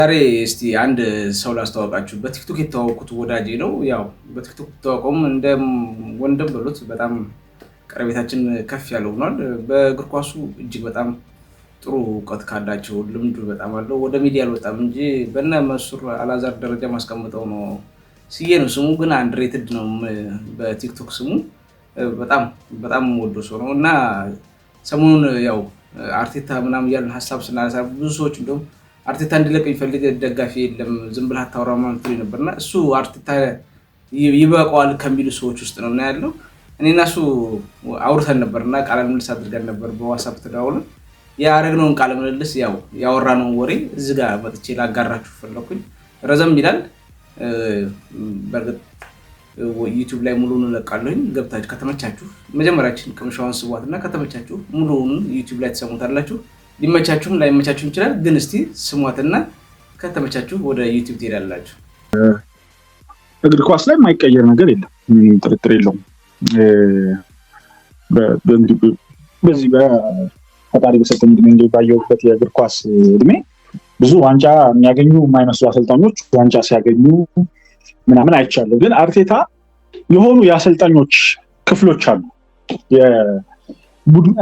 ዛሬ እስቲ አንድ ሰው ላስተዋወቃችሁ። በቲክቶክ የተዋወቁት ወዳጄ ነው። ያው በቲክቶክ ተዋወቀውም እንደ ወንድም ብሎት በጣም ቀረቤታችን ከፍ ያለ ሆኗል። በእግር ኳሱ እጅግ በጣም ጥሩ እውቀት ካላቸው ልምዱ በጣም አለው። ወደ ሚዲያ አልወጣም እንጂ በነ መንሱር አላዛር ደረጃ ማስቀምጠው ነው። ስዬ ነው ስሙ፣ ግን አንድሬትድ ነው በቲክቶክ ስሙ። በጣም በጣም ወዶ ሰው ነው እና ሰሞኑን ያው አርቴታ ምናምን እያልን ሀሳብ ስናነሳ ብዙ ሰዎች እንደውም አርቴታ እንዲለቅ የሚፈልግ ደጋፊ የለም ዝም ብለህ አታውራ ማለት ነበርና እሱ አርቴታ ይበቃዋል ከሚሉ ሰዎች ውስጥ ነው እና ያለው። እኔና እሱ አውርተን ነበርና ቃለ ምልልስ አድርገን ነበር በዋትስአፕ ተደዋውለን። ያደረግነውን ቃለ ምልልስ ያው ያወራነውን ወሬ እዚህ ጋር መጥቼ ላጋራችሁ ፈለኩኝ። ረዘም ይላል። በእርግጥ ዩቲዩብ ላይ ሙሉውን እለቃለሁኝ። ገብታችሁ ከተመቻችሁ መጀመሪያችን ቅምሻውን ስቧትና ከተመቻችሁ ሙሉውን ዩቲዩብ ላይ ተሰሙታላችሁ። ሊመቻችሁም ላይመቻችሁም ይችላል። ግን እስቲ ስሟትና ከተመቻችሁ ወደ ዩቲዩብ ትሄዳላችሁ። እግር ኳስ ላይ የማይቀየር ነገር የለም፣ ጥርጥር የለውም። በዚህ በፈጣሪ በሰጠኝ እድሜ ባየሁበት የእግር ኳስ እድሜ ብዙ ዋንጫ የሚያገኙ የማይመስሉ አሰልጣኞች ዋንጫ ሲያገኙ ምናምን አይቻለሁ። ግን አርቴታ የሆኑ የአሰልጣኞች ክፍሎች አሉ።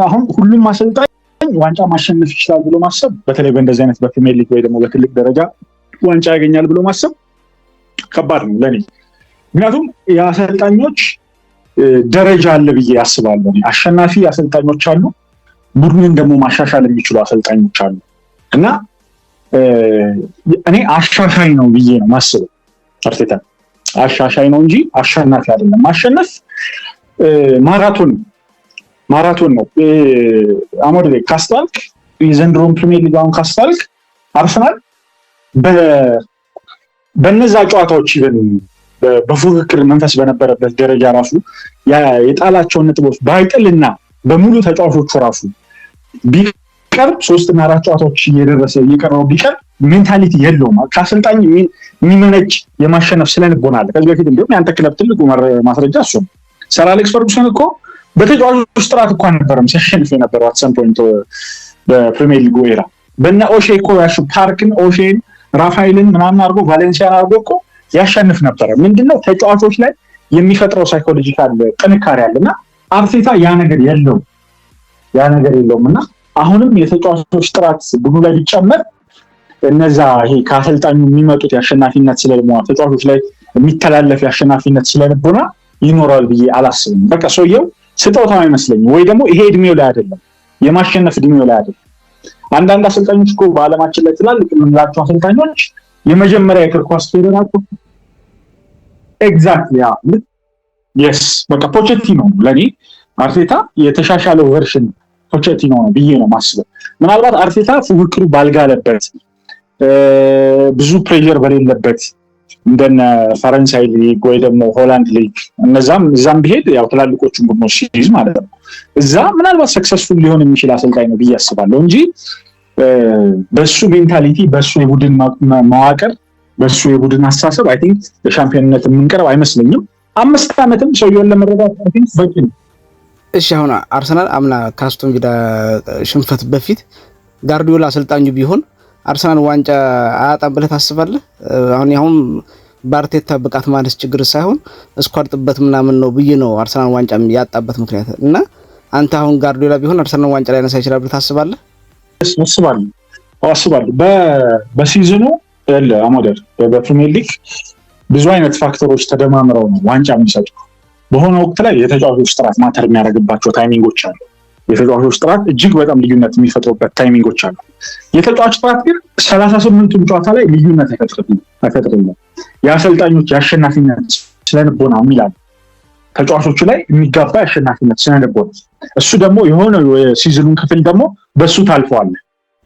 አሁን ሁሉም አሰልጣኝ ዋንጫ ማሸነፍ ይችላል ብሎ ማሰብ፣ በተለይ በእንደዚህ አይነት በፕሪሚየር ሊግ ወይ ደግሞ በትልቅ ደረጃ ዋንጫ ያገኛል ብሎ ማሰብ ከባድ ነው ለኔ። ምክንያቱም የአሰልጣኞች ደረጃ አለ ብዬ አስባለሁ። አሸናፊ አሰልጣኞች አሉ፣ ቡድንን ደግሞ ማሻሻል የሚችሉ አሰልጣኞች አሉ እና እኔ አሻሻይ ነው ብዬ ነው ማስበው። አርቴታ አሻሻይ ነው እንጂ አሸናፊ አይደለም። ማሸነፍ ማራቶን ነው። አሞድ ካስታልክ የዘንድሮን ፕሪሚየር ሊግ አሁን ካስታልክ አርሰናል በነዛ ጨዋታዎች በፉክክር መንፈስ በነበረበት ደረጃ ራሱ የጣላቸውን ነጥቦች ባይጥልና በሙሉ ተጫዋቾቹ ራሱ ቢቀርብ 3 እና 4 ጨዋታዎች እየደረሰ እየቀረው ቢቀር ሜንታሊቲ የለውም። ከአሰልጣኝ የሚመነጭ የማሸነፍ ስለልቦና አለ። ከዚህ በፊት እንዲሁም ያንተ ክለብ ትልቁ ማስረጃ እሱ ነው። ሰር አሌክስ ፈርጉሰን እኮ በተጫዋቾች ጥራት እኮ አልነበረም ሲያሸንፍ የነበረው አት ሰም ፖይንት በፕሪሚየር ሊግ ኤራ። በእነ ኦሼ እኮ ያሹ ፓርክን፣ ኦሼን፣ ራፋኤልን ምናምን አድርጎ ቫሌንሲያን አድርጎ እኮ ያሸንፍ ነበረ። ምንድነው ተጫዋቾች ላይ የሚፈጥረው ሳይኮሎጂካል ጥንካሬ አለና አርቴታ ያ ነገር የለውም እና አሁንም የተጫዋቾች ጥራት ቡድኑ ላይ ቢጨመር እነዛ ይሄ ከአሰልጣኙ የሚመጡት የአሸናፊነት ስለልቦና ተጫዋቾች ላይ የሚተላለፍ የአሸናፊነት ስለልቦና ይኖራል ብዬ አላስብም። በቃ ሰውየው ስጦታው አይመስለኝም፣ ወይ ደግሞ ይሄ እድሜው ላይ አይደለም፣ የማሸነፍ እድሜው ላይ አይደለም። አንዳንድ አሰልጣኞች እኮ በዓለማችን ላይ ትላልቅ የምንላቸው አሰልጣኞች የመጀመሪያ የእግር ኳስ ፌደራል ኤግዛክትሊ የስ በቃ ፖቼቲኖ ለኔ አርቴታ የተሻሻለው ቨርሽን ፖቼቲኖ ነው ብዬ ነው ማስበው። ምናልባት አርቴታ ፉክክሩ ባልጋለበት ብዙ ፕሬሸር በሌለበት እንደነ ፈረንሳይ ሊግ ወይ ደግሞ ሆላንድ ሊግ እዛም ቢሄድ ያው ትላልቆቹን ቡድኖች ሲይዝ ማለት ነው እዛ ምናልባት ሰክሰስፉል ሊሆን የሚችል አሰልጣኝ ነው ብዬ አስባለሁ እንጂ በሱ ሜንታሊቲ በሱ የቡድን መዋቅር በሱ የቡድን አስተሳሰብ አይ ቲንክ ለሻምፒዮንነት የምንቀርብ አይመስለኝም። 5 ዓመትም ሰውየውን ለመረዳት አይ ቲንክ በቂ ነው። እሺ አሁን አርሰናል አምና ካስቶን ቪላ ሽንፈት በፊት ጋርዲዮላ አሰልጣኙ ቢሆን አርሰናል ዋንጫ አያጣም ብለህ ታስባለህ? አሁን በአርቴታ ብቃት ማነስ ችግር ሳይሆን ስኳድ ጥበት ምናምን ነው ብዬ ነው አርሰናል ዋንጫ ያጣበት ምክንያት እና አንተ አሁን ጋርዲዮላ ቢሆን አርሰናል ዋንጫ ላይ ያነሳ ይችላል ብለህ ታስባለህ? አስባለሁ። በሲዝኑ አሞደር በፕሪሚየር ሊግ ብዙ አይነት ፋክተሮች ተደማምረው ነው ዋንጫ የሚሰጡ። በሆነ ወቅት ላይ የተጫዋቾች ጥራት ማተር የሚያደርግባቸው ታይሚንጎች አሉ። የተጫዋቾች ጥራት እጅግ በጣም ልዩነት የሚፈጥሩበት ታይሚንጎች አሉ። የተጫዋች ጥራት ግን 38ቱም ጨዋታ ላይ ልዩነት አይፈጥርም። የአሰልጣኞች የአሸናፊነት ስለልቦና የሚላል ተጫዋቾቹ ላይ የሚጋባ የአሸናፊነት ስለልቦና እሱ ደግሞ የሆነ የሲዝኑን ክፍል ደግሞ በሱ ታልፈዋል።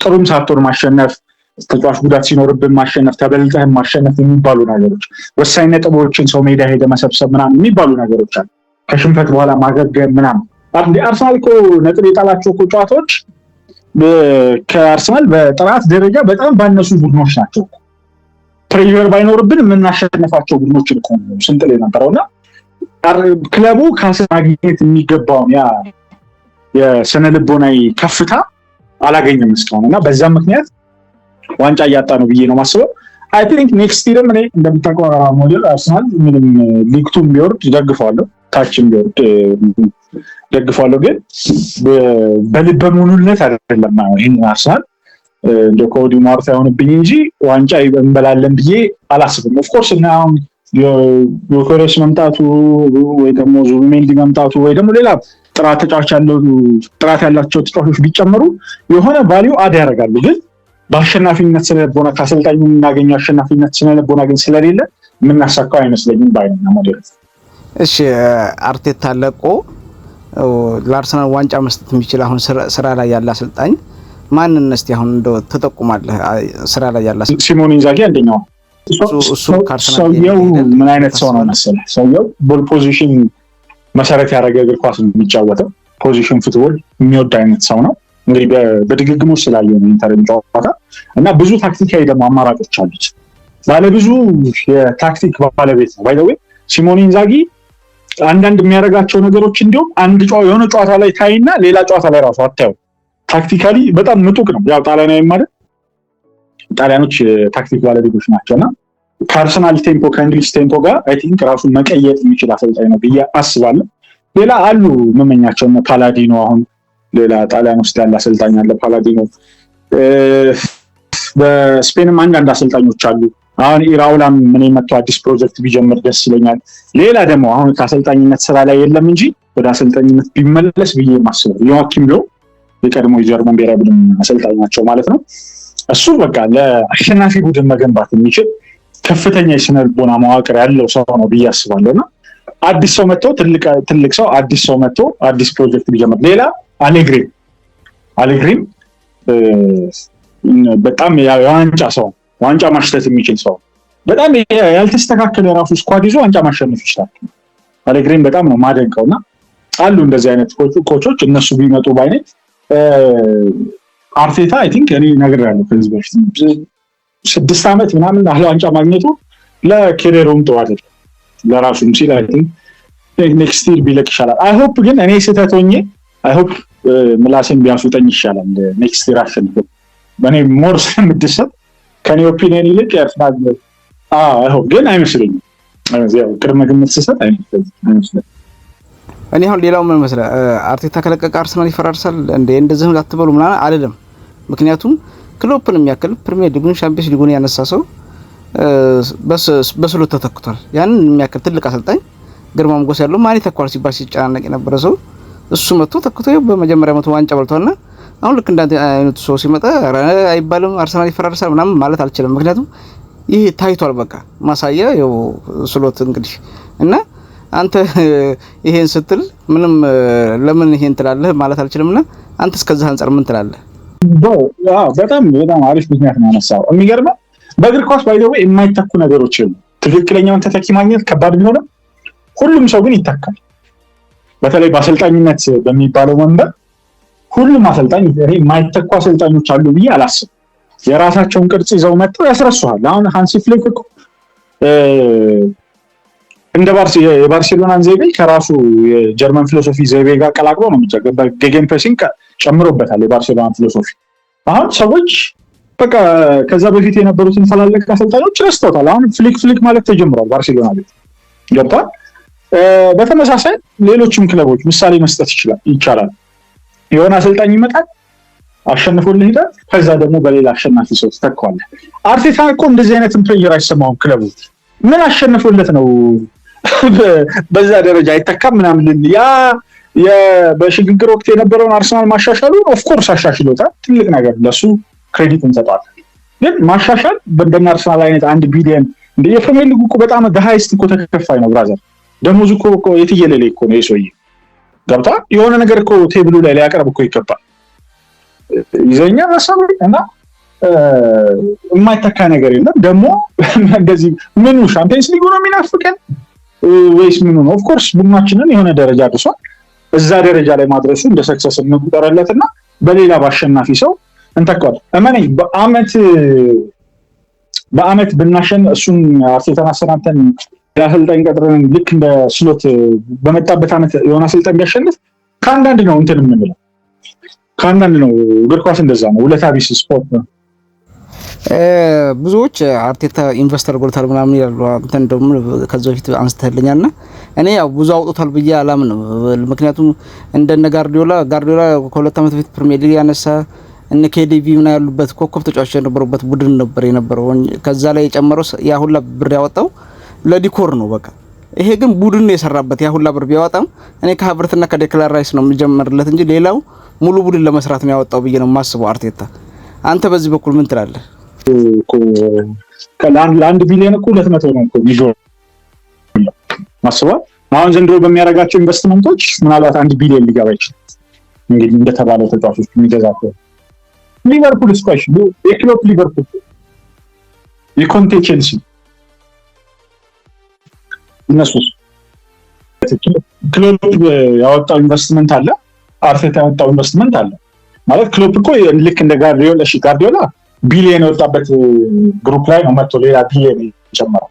ጥሩም ሳትሆን ማሸነፍ፣ ተጫዋች ጉዳት ሲኖርብን ማሸነፍ፣ ተበልጠህ ማሸነፍ የሚባሉ ነገሮች፣ ወሳኝ ነጥቦችን ሰው ሜዳ ሄደ መሰብሰብ ምናምን የሚባሉ ነገሮች አሉ። ከሽንፈት በኋላ ማገገም ምናምን አርሰናል እኮ ነጥብ የጣላቸው እኮ ጨዋታዎች ከአርሰናል በጥራት ደረጃ በጣም ባነሱ ቡድኖች ናቸው። ፕሬሸር ባይኖርብን የምናሸነፋቸው ቡድኖችን እኮ ስንጥል የነበረውና ክለቡ ካስማግኘት የሚገባውን ያ የስነ ልቦናዊ ከፍታ አላገኘም እስካሁን እና በዛ ምክንያት ዋንጫ እያጣ ነው ብዬ ነው ማስበው። አይ ቲንክ ኔክስት ይርም እኔ እንደምታውቀው ሞዴል አርሰናል ምንም ሊግቱም ቢወርድ ደግፈዋለሁ፣ ታችም ቢወርድ ደግፈዋለሁ። ግን በልበ ሙሉነት አይደለም ይሄን አርሰናል እንደ ኮዲ ማርታ የሆነብኝ እንጂ ዋንጫ እንበላለን ብዬ አላስብም። ኦፍ ኮርስ እና አሁን ዮኬሬስ መምጣቱ ወይ ደግሞ ዙቢሜንዲ መምጣቱ ወይ ደግሞ ሌላ ጥራት ያላቸው ተጫዋቾች ቢጨመሩ የሆነ ቫልዩ አድ ያደርጋሉ። ግን በአሸናፊነት ስለልቦና ከአሰልጣኙ የምናገኘው አሸናፊነት ስለልቦና ግን ስለሌለ የምናሳካው አይመስለኝም ባይነና ሞዴል። እሺ አርቴታ ለቆ ለአርሰናል ዋንጫ መስጠት የሚችል አሁን ስራ ላይ ያለ አሰልጣኝ ማንን እስቲ አሁን እንደው ተጠቁማለህ? ስራ ላይ ያለ ሲሞኔ ኢንዛጊ አንደኛው። ሰውየው ምን አይነት ሰው ነው መሰለህ? ሰውየው ቦል ፖዚሽን መሰረት ያደረገ እግር ኳስ የሚጫወተው ፖዚሽን ፉትቦል የሚወድ አይነት ሰው ነው። እንግዲህ በድግግሞች ስላየው ነው ኢንተርን ጨዋታ እና ብዙ ታክቲካዊ ደግሞ አማራጮች አሉት። ባለብዙ የታክቲክ ባለቤት ነው። ባይ ዘ ዌይ ሲሞኔ ኢንዛጊ አንዳንድ የሚያደርጋቸው ነገሮች እንዲሁም የሆነ ጨዋታ ላይ ታይና ሌላ ጨዋታ ላይ ራሱ አታየው። ታክቲካሊ በጣም ምጡቅ ነው። ያው ጣሊያናዊ ማለት ጣሊያኖች ታክቲክ ባለቤቶች ናቸውና ከአርሰናል ቴምፖ ከእንግሊዝ ቴምፖ ጋር አይ ቲንክ ራሱን መቀየጥ የሚችል አሰልጣኝ ነው ብዬ አስባለሁ። ሌላ አሉ መመኛቸው ነው ፓላዲኖ። አሁን ሌላ ጣሊያን ውስጥ ያለ አሰልጣኝ አለ ፓላዲኖ። በስፔንም አንዳንድ አሰልጣኞች አሉ። አሁን ኢራውላም ምን መጥቶ አዲስ ፕሮጀክት ቢጀምር ደስ ይለኛል። ሌላ ደግሞ አሁን ከአሰልጣኝነት ስራ ላይ የለም እንጂ ወደ አሰልጣኝነት ቢመለስ ብዬ ማስበው ዮአኪም ሎው የቀድሞ የጀርመን ብሔራዊ ቡድን አሰልጣኛቸው ማለት ነው። እሱ በቃ ለአሸናፊ ቡድን መገንባት የሚችል ከፍተኛ የስነ ልቦና መዋቅር ያለው ሰው ነው ብዬ አስባለሁና አዲስ ሰው መጥቶ ትልቅ ሰው አዲስ ሰው መጥቶ አዲስ ፕሮጀክት ቢጀምር። ሌላ አሌግሪም በጣም የዋንጫ ሰው ዋንጫ ማሽተት የሚችል ሰው በጣም ያልተስተካከለ የራሱ ስኳድ ይዞ ዋንጫ ማሸነፍ ይችላል። አሌግሪም በጣም ነው ማደንቀውና አሉ እንደዚህ አይነት ኮቾች እነሱ ቢመጡ ባይነት አርቴታ አይ ቲንክ እኔ ነግሬያለሁ ከዚህ በፊት 6 ዓመት ምናምን አህለ ዋንጫ ማግኘቱ ለኬሪየሩም ጥሩ አይደለም። ለራሱም ሲል አይ ቲንክ ኔክስት ይር ቢለቅ ይሻላል። አይ ሆፕ ግን እኔ ስህተት ሆኜ አይ ሆፕ ምላሴን ቢያስውጠኝ ይሻላል ኔክስት ይር አሸንፎ በእኔ ሞር ስለምደሰት ከኔ ኦፒኒየን ይልቅ ያርሰናል አይ ሆፕ ግን አይመስለኝም። ያው ቅድመ ግምት ስሰጥ አይመስለኝም። እኔ አሁን ሌላው ምን መሰለህ አርቴታ ከለቀቀ አርሰናል ይፈራርሳል እንደ እንደዚህ አትበሉ ምናምን አይደለም። ምክንያቱም ክሎፕን የሚያክል ፕሪሚየር ሊጉን ሻምፒዮንስ ሊጉን ያነሳ ሰው በስሎ ተተክቷል። ያንን የሚያክል ትልቅ አሰልጣኝ ግርማ ሞገስ ያለው ማን ይተኳል ሲባል ሲጨናነቅ የነበረ ሰው እሱ መጥቶ ተክቶ በመጀመሪያ መቶ ዋንጫ በልቷልና አሁን ልክ እንዳንተ አይነቱ ሰው ሲመጣ አይባልም አርሰናል ይፈራርሳል ምናምን ማለት አልችልም። ምክንያቱም ይሄ ታይቷል በቃ ማሳያ ያው ስሎት እንግዲህ እና አንተ ይሄን ስትል ምንም ለምን ይሄን ትላለህ ማለት አልችልምና አንተ እስከዛ አንፃር ምን ትላለህ? በጣም አሪፍ ምክንያት ነው ያነሳው። የሚገርመው በእግር ኳስ ባይ ዘ ዌይ የማይተኩ ነገሮች የሉም። ትክክለኛውን ተተኪ ማግኘት ከባድ ቢሆንም ሁሉም ሰው ግን ይተካል። በተለይ በአሰልጣኝነት በሚባለው መንበር ሁሉም አሰልጣኝ የማይተኩ አሰልጣኞች አሉ ብዬ አላስብም። የራሳቸውን ቅርጽ ይዘው መጥተው ያስረሱሃል። አሁን ሃንሲ ፍሊክ እኮ እንደ የባርሴሎናን ዘይቤ ከራሱ የጀርመን ፊሎሶፊ ዘይቤ ጋር ቀላቅሎ ነው የሚጫወተው። በጌም ፕሬሲንግ ጨምሮበታል የባርሴሎና ፊሎሶፊ። አሁን ሰዎች በቃ ከዛ በፊት የነበሩትን ፈላልግ አሰልጣኞች ረስተውታል። አሁን ፍሊክ ማለት ተጀምሯል ባርሴሎና ቤት ገብቷል። በተመሳሳይ ሌሎችም ክለቦች ምሳሌ መስጠት ይቻላል። የሆነ አሰልጣኝ ይመጣል አሸንፎልህ ሄዳል። ከዛ ደግሞ በሌላ አሸናፊ ሰው ተተካዋለህ። አርቴታ እኮ እንደዚህ አይነት ፕሬዠር አይሰማውም። ክለቡ ምን አሸንፎለት ነው በዛ ደረጃ አይተካም ምናምን። በሽግግር ወቅት የነበረውን አርሰናል ማሻሻሉ ኦፍ ኮርስ አሻሽሎታል። ትልቅ ነገር ለሱ ክሬዲት እንሰጣለን። ግን ማሻሻል በእንደና አርሰናል አይነት 1 ቢሊዮን እንደ የፕሪሚየር ሊግ እኮ በጣም ሃይስት እኮ ተከፋይ ነው ብራዘር። ደሞዙ እኮ የትየለለ እኮ ነው የሰውዬ ገብቷል። የሆነ ነገር እኮ ቴብሉ ላይ ሊያቀርብ እኮ ይገባል። ይዘኛ መሰሉ እና የማይተካ ነገር የለም። ደግሞ እንደዚህ ምኑ ሻምፒዮንስ ሊግ ነው የሚናፍቀን ወይስ ምኑ ነው? ኦፍ ኮርስ ቡድናችንን የሆነ ደረጃ አድርሷል። እዛ ደረጃ ላይ ማድረሱ እንደ ሰክሰስ እንቁጠረለትና በሌላ ባሸናፊ ሰው እንተካዋል። እመነኝ በአመት ብናሸን እሱን አርቴታን አሰናብተን አሰልጣኝ ቀጥረን ልክ እንደ ስሎት በመጣበት አመት የሆነ አሰልጣኝ ቢያሸንፍ ከአንዳንድ ነው እንትን የምንለው ከአንዳንድ ነው። እግር ኳስ እንደዛ ነው። ውለታ ቢስ ስፖርት ነው። ብዙዎች አርቴታ ኢንቨስተር ጎልታል ምናምን ይላሉ። አንተ እንደውም ከዚህ በፊት አንስተህልኛልና እኔ ያው ብዙ አውጥቷል ብዬ አላምንም። ምክንያቱም እንደነ ጋርዲዮላ ከሁለት ዓመት በፊት ፕሪሚየር ሊግ ያነሳ እነ ኬዲቪ ምን ያሉበት ኮከብ ተጫዋቾች የነበሩበት ቡድን ነበር የነበረው። ከዛ ላይ የጨመረው ያ ሁላ ብር ያወጣው ለዲኮር ነው በቃ። ይሄ ግን ቡድን የሰራበት ያ ሁላ ብር ቢያወጣም እኔ ከሀቨርትና ከዴክላን ራይስ ነው የምጀምርለት እንጂ ሌላው ሙሉ ቡድን ለመስራት ነው ያወጣው ብዬ ነው የማስበው አርቴታ። አንተ በዚህ በኩል ምን ትላለህ? ለአንድ ቢሊዮን እኮ 200 ነው እኮ ይዞ ማስበው። አሁን ዘንድሮ በሚያደርጋቸው ኢንቨስትመንቶች ምናልባት 1 ቢሊዮን ሊገባ ይችላል። እንግዲህ እንደተባለው ተጫዋቾች የሚገዛቸው ሊቨርፑል ስኳሽ የክሎፕ ሊቨርፑል የኮንቴ ቼልሲ እነሱ ክሎፕ ያወጣው ኢንቨስትመንት አለ፣ አርቴታ ያወጣው ኢንቨስትመንት አለ ማለት። ክሎፕ እኮ ልክ እንደ ጋርዲዮላ ቢሊዮን የወጣበት ግሩፕ ላይ ነው መጥቶ ሌላ ቢሊዮን የጨመረው።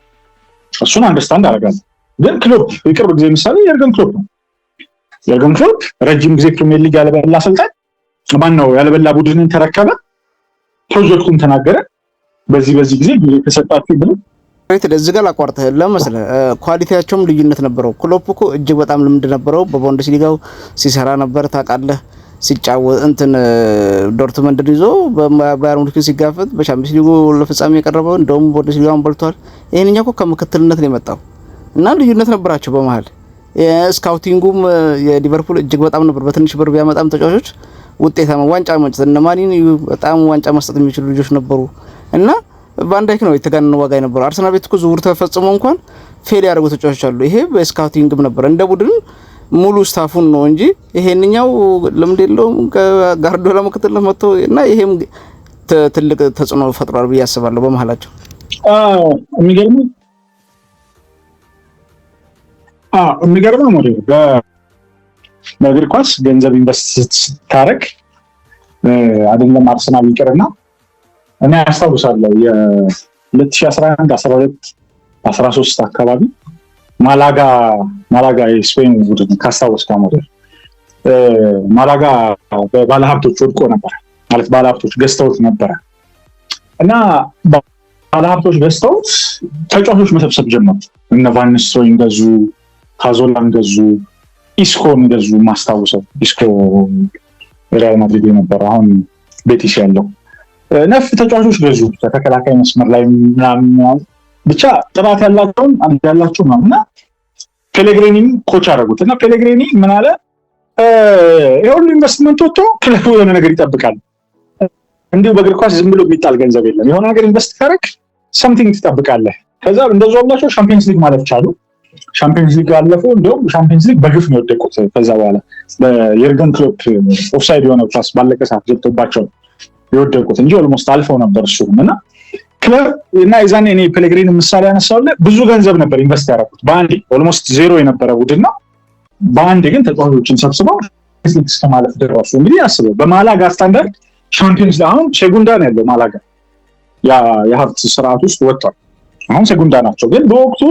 እሱን አንደርስታንድ አደርጋለሁ። ግን ክሎፕ የቅርብ ጊዜ ምሳሌ የርገን ክሎፕ ነው። የርገን ክሎፕ ረጅም ጊዜ ፕሪሚየር ሊግ ያለበላ አሰልጣኝ ማነው? ያለበላ ቡድንን ተረከበ፣ ፕሮጀክቱን ተናገረ። በዚህ ጊዜ የተሰጣችሁ ብሎ እዚህ ጋር ላቋርጥህ ለመስለህ ኳሊቲያቸውም ልዩነት ነበረው። ክሎፕ እኮ እጅግ በጣም ልምድ ነበረው። በቡንደስሊጋው ሲሰራ ነበር ታውቃለህ። ሲጫወት ዶርትመንድን ይዞ በባየር ሙኒክ ሲጋፈጥ በቻምፒየንስ ሊጉ ለፍጻሜ የቀረበው እንደውም ቡንደስሊጋውን በልቷል። ይሄንኛው እኮ ከምክትልነት ነው የመጣው እና ልዩነት ነበራቸው በመሃል። ስካውቲንጉም የሊቨርፑል እጅግ በጣም ነበር። በትንሽ ብር ቢያመጣም ተጫዋቾች ውጤታማ ዋንጫ ማንጨት እነ ማኒን በጣም ዋንጫ መስጠት የሚችሉ ልጆች ነበሩ እና ቫንዳይክ ነው የተጋነነ ዋጋ የነበረው። አርሰናል ቤት እኮ ዝውውር ተፈጽሞ እንኳን ፌል ያደረጉ ተጫዋቾች አሉ። ይሄ በስካውቲንግም ነበር እንደ ቡድን ሙሉ ስታፉን ነው እንጂ ይሄንኛው ልምድ የለውም። ከጋርዲዮላ ምክትል መጥቶ እና ይሄም ትልቅ ተጽዕኖ ፈጥሯል ብዬ አስባለሁ በመሃላቸው። የሚገርመው ሞዴል በእግር ኳስ ገንዘብ ኢንቨስት ስታደርግ አይደለም አርሰናል ይቅርና እኔ አስታውሳለሁ የ2011 12 13 አካባቢ ማላጋ የስፔን ቡድን ካስታወስከው ሞዴል ማላጋ ባለሀብቶች ወድቆ ነበር ማለት ባለሀብቶች ገዝተውት ነበረ እና ባለሀብቶች ገዝተውት ተጫዋቾች መሰብሰብ ጀመሩ። እነ ቫን ኒስተልሮይን ገዙ፣ ካዞላን ገዙ፣ ኢስኮን ገዙ። ማስታወሰው ኢስኮ ሪያል ማድሪድ የነበረ አሁን ቤቲስ ያለው ነፍ ተጫዋቾች ገዙ። ተከላካይ መስመር ላይ ምናምን ብቻ ጥራት ያላቸው ነው እና ፔሌግሪኒም ኮች አደረጉት እና ፔሌግሪኒ ምን አለ የሁሉ ኢንቨስትመንት ወጥቶ ክለቡ የሆነ ነገር ይጠብቃል። እንዲሁ በእግር ኳስ ዝም ብሎ የሚጣል ገንዘብ የለም። የሆነ ነገር ኢንቨስት ካረክ ሰምቲንግ ትጠብቃለህ። ከዛ እንደዛ ብላቸው ሻምፒየንስ ሊግ ማለት ቻሉ። ሻምፒየንስ ሊግ አለፈው። እንደውም ሻምፒየንስ ሊግ በግፍ ነው የወደቁት። ከዛ በኋላ በየርገን ክሎፕ ኦፍሳይድ የሆነ ኳስ ባለቀ ሰዓት ገብቶባቸው የወደቁት እንጂ ኦልሞስት አልፈው ነበር እሱም እና ክለብ እና የዛኔ እኔ ፔሌግሪኒ ምሳሌ ያነሳውልህ ብዙ ገንዘብ ነበር ኢንቨስት ያደረጉት በአንዴ ኦልሞስት ዜሮ የነበረ ቡድን ነው። በአንዴ ግን ተጫዋቾችን ሰብስበው እስከ ማለት ደረሱ። እንግዲህ አስበው በማላጋ ስታንዳርድ ሻምፒየንስ ሊግ አሁን ሴጉንዳ ነው ያለው ማላጋ ያ የሀብት ስርዓት ውስጥ ወጥቷል። አሁን ሴጉንዳ ናቸው። ግን በወቅቱ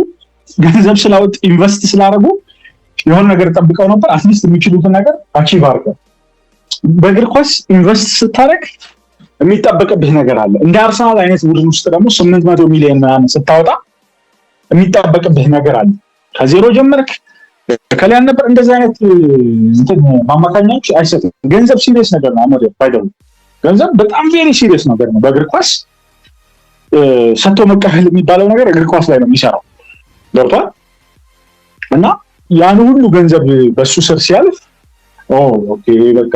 ገንዘብ ስላወጥ ኢንቨስት ስላደረጉ የሆነ ነገር ጠብቀው ነበር። አትሊስት የሚችሉትን ነገር አቺቭ አድርገው። በእግር ኳስ ኢንቨስት ስታደርግ የሚጠበቅብህ ነገር አለ። እንደ አርሰናል አይነት ቡድን ውስጥ ደግሞ 800 ሚሊዮን ምናምን ስታወጣ የሚጠበቅብህ ነገር አለ። ከዜሮ ጀመርክ ከሊያን ነበር እንደዚህ አይነት እንትን ማማካኛዎች አይሰጥም። ገንዘብ ሲሪየስ ነገር ነው። አሞዴ ባይደው ገንዘብ በጣም ቬሪ ሲሪየስ ነገር ነው። በእግር ኳስ ሰጥቶ መቀበል የሚባለው ነገር እግር ኳስ ላይ ነው የሚሰራው። ገብቷል? እና ያን ሁሉ ገንዘብ በሱ ስር ሲያልፍ ኦኬ በቃ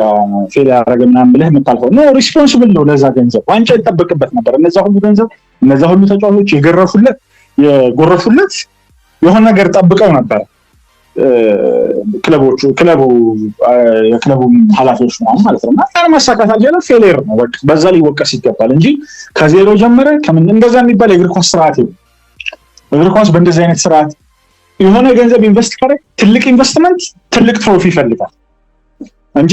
ፌል ያደረገ ምናምን ብለህ የምታልፈው ነው። ሪስፖንሲብል ነው ለዛ ገንዘብ። ዋንጫ ይጠበቅበት ነበር። እነዛ ሁሉ ገንዘብ እነዛ ሁሉ ተጫዋቾች የጎረፉለት የሆነ ነገር ጠብቀው ነበር የክለቡ ኃላፊዎች ማለት ነው። እና ያን ማሳካት አልቻለም። ፌሌር ነው በቃ በዛ ሊወቀስ ይገባል እንጂ ከዜሮ ጀመረ ከምን እንደዛ የሚባል የእግር ኳስ ስርዓት ነው። እግር ኳስ በእንደዚህ አይነት ስርዓት የሆነ ገንዘብ ኢንቨስት ካደረግ ትልቅ ኢንቨስትመንት ትልቅ ትሮፊ ይፈልጋል እንጂ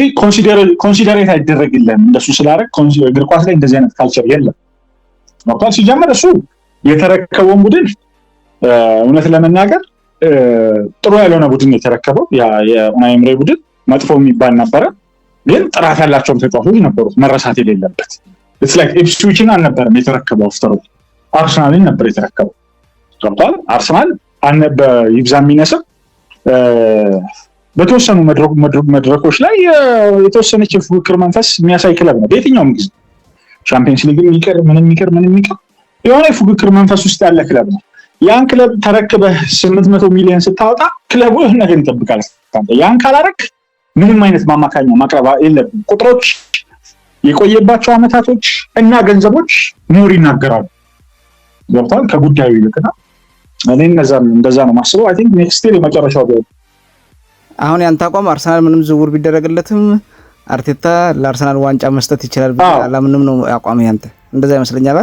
ኮንሲደሬት አይደረግልህም። እንደሱ ስላደረግ እግር ኳስ ላይ እንደዚህ አይነት ካልቸር የለም። ወቅቷል ሲጀምር እሱ የተረከበውን ቡድን እውነት ለመናገር ጥሩ ያልሆነ ቡድን የተረከበው ያ የኡናይ ኤምሬ ቡድን መጥፎ የሚባል ነበረ። ግን ጥራት ያላቸውም ተጫዋቾች ነበሩት መረሳት የሌለበት። ኢፕስዊችን አልነበረም የተረከበው፣ አፍተር አርሰናልን ነበር የተረከበው። ገብቷል። አርሰናል ይብዛ የሚነስብ በተወሰኑ መድረኮች ላይ የተወሰነች የፉክክር መንፈስ የሚያሳይ ክለብ ነው። በየትኛውም ጊዜ ቻምፒየንስ ሊግ የሚቀር ምንም የሚቀር የሆነ የፉክክር መንፈስ ውስጥ ያለ ክለብ ነው። ያን ክለብ ተረክበህ 800 ሚሊዮን ስታወጣ ክለቡ ይህን ነገር ይጠብቃል። ያን ካላረክ ምንም አይነት ማማካኛ ማቅረብ የለብም። ቁጥሮች፣ የቆየባቸው አመታቶች እና ገንዘቦች ሞር ይናገራሉ። ገብቷል። ከጉዳዩ ይልቅና እኔ እንደዛ ነው ማስበው። አይ ቲንክ ኔክስት ይር የመጨረሻው ቢሆን አሁን ያንተ አቋም አርሰናል ምንም ዝውውር ቢደረግለትም አርቴታ ለአርሰናል ዋንጫ መስጠት ይችላል አላምንም ነው አቋም ያንተ? እንደዛ ይመስለኛል።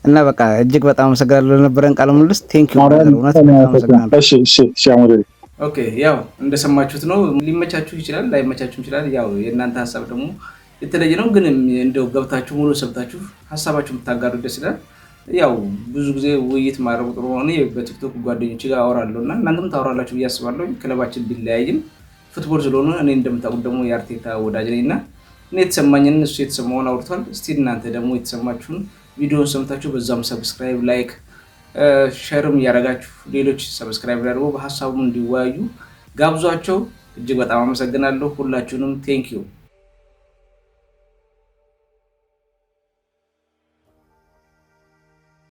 እና በቃ እጅግ በጣም አመሰግናለሁ ለነበረን ቃለ ምልልስ። ቴንክ ዩ እውነት በጣም አመሰግናለሁ። ኦኬ ያው እንደሰማችሁት ነው። ሊመቻችሁ ይችላል፣ ላይመቻችሁ ይችላል። ያው የእናንተ ሀሳብ ደግሞ የተለየ ነው። ግን እንደው ገብታችሁ ሙሉ ሰብታችሁ ሀሳባችሁን ብታጋሩ ደስ ይላል። ያው ብዙ ጊዜ ውይይት ማድረግ ጥሩ ሆነ። በቲክቶክ ጓደኞች ጋር አወራለሁ እና እናንተም ታወራላችሁ ብዬ አስባለሁ። ክለባችን ቢለያይም ፉትቦል ስለሆነ እኔ እንደምታውቁት ደግሞ የአርቴታ ወዳጅ ነኝ እና እኔ የተሰማኝን እሱ የተሰማውን አውርቷል። እስቲ እናንተ ደግሞ የተሰማችሁን ቪዲዮን ሰምታችሁ በዛም ሰብስክራይብ፣ ላይክ፣ ሼርም እያደረጋችሁ ሌሎች ሰብስክራይብ ያደርጉ በሀሳቡም እንዲወያዩ ጋብዟቸው። እጅግ በጣም አመሰግናለሁ ሁላችሁንም። ቴንክ ዩ